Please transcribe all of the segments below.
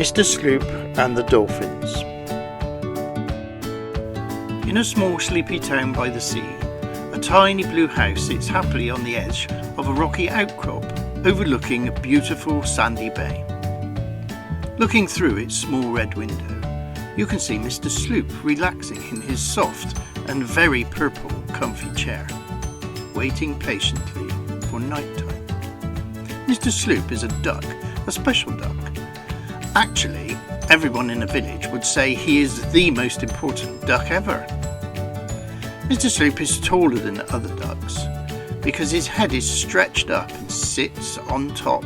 Mr. Sloop and the Dolphins. In a small sleepy town by the sea, a tiny blue house sits happily on the edge of a rocky outcrop overlooking a beautiful sandy bay. Looking through its small red window, you can see Mr. Sloop relaxing in his soft and very purple comfy chair, waiting patiently for night time. Mr. Sloop is a duck, a special duck. Actually, everyone in the village would say he is the most important duck ever. Mr. Sloop is taller than other ducks because his head is stretched up and sits on top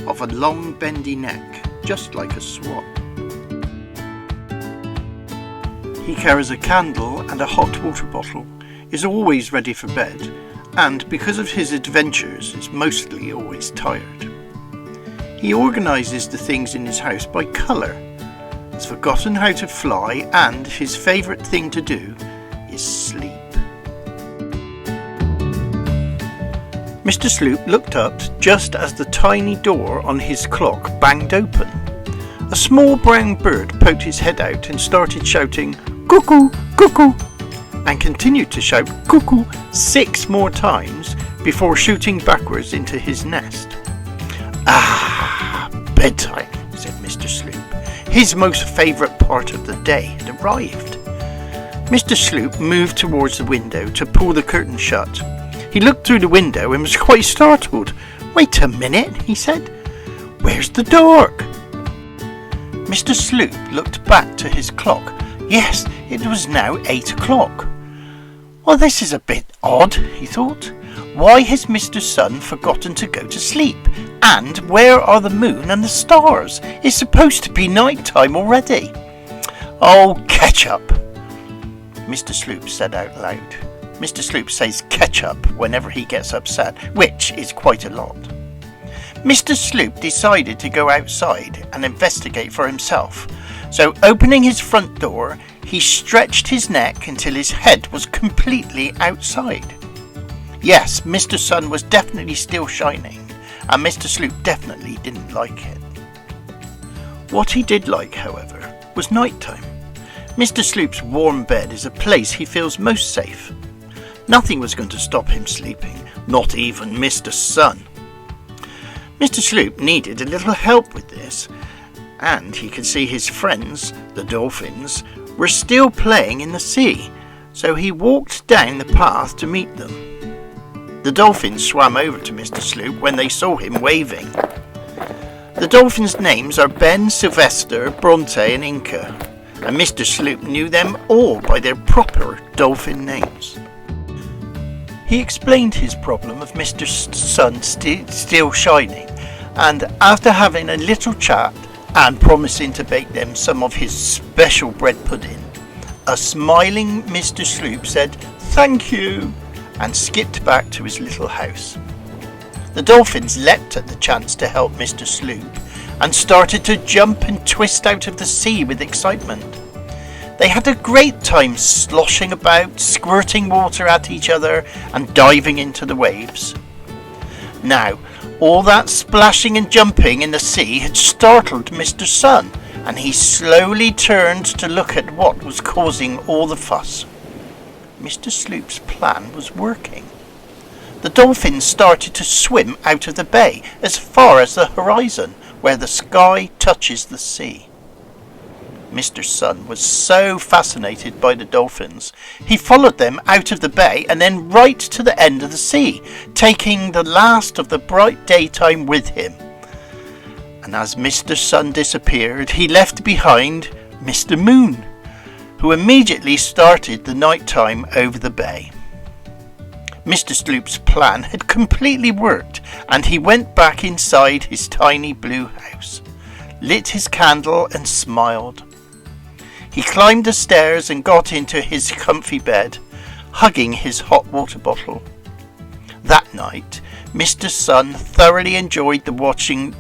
of a long bendy neck, just like a swan. He carries a candle and a hot water bottle, is always ready for bed, and because of his adventures is mostly always tired. He organises the things in his house by colour, has forgotten how to fly, and his favourite thing to do is sleep. Mr. Sloop looked up just as the tiny door on his clock banged open. A small brown bird poked his head out and started shouting, "Cuckoo, cuckoo," and continued to shout "cuckoo" 6 more times before shooting backwards into his nest. Bedtime, said Mr. Sloop. His most favourite part of the day had arrived. Mr. Sloop moved towards the window to pull the curtain shut. He looked through the window and was quite startled. "Wait a minute," he said. "Where's the dog?" Mr. Sloop looked back to his clock. Yes, it was now 8 o'clock. Well, this is a bit odd, he thought. Why has Mr. Sun forgotten to go to sleep? And where are the moon and the stars? It's supposed to be night time already. "Oh, ketchup," Mr. Sloop said out loud. Mr. Sloop says ketchup whenever he gets upset, which is quite a lot. Mr. Sloop decided to go outside and investigate for himself. So opening his front door, he stretched his neck until his head was completely outside. Yes, Mr. Sun was definitely still shining, and Mr. Sloop definitely didn't like it. What he did like, however, was night time. Mr. Sloop's warm bed is a place he feels most safe. Nothing was going to stop him sleeping, not even Mr. Sun. Mr. Sloop needed a little help with this, and he could see his friends, the dolphins, were still playing in the sea, so he walked down the path to meet them. The dolphins swam over to Mr. Sloop when they saw him waving. The dolphins' names are Ben, Sylvester, Bronte and Inca, and Mr. Sloop knew them all by their proper dolphin names. He explained his problem of Mr. Sun still shining, and after having a little chat and promising to bake them some of his special bread pudding, a smiling Mr. Sloop said "Thank you" and skipped back to his little house. The dolphins leapt at the chance to help Mr. Sloop and started to jump and twist out of the sea with excitement. They had a great time sloshing about, squirting water at each other and diving into the waves. Now, all that splashing and jumping in the sea had startled Mr. Sun, and he slowly turned to look at what was causing all the fuss. Mr. Sloop's plan was working. The dolphins started to swim out of the bay as far as the horizon, where the sky touches the sea. Mr. Sun was so fascinated by the dolphins, he followed them out of the bay and then right to the end of the sea, taking the last of the bright daytime with him. And as Mr. Sun disappeared, he left behind Mr. Moon, who immediately started the night time over the bay. Mr. Sloop's plan had completely worked, and he went back inside his tiny blue house, lit his candle and smiled. He climbed the stairs and got into his comfy bed, hugging his hot water bottle. That night, Mr. Sun thoroughly enjoyed watching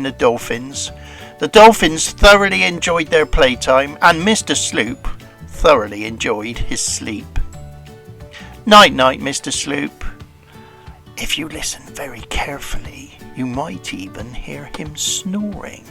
the dolphins. The dolphins thoroughly enjoyed their playtime, and Mr. Sloop thoroughly enjoyed his sleep. Night night, Mr. Sloop. If you listen very carefully, you might even hear him snoring.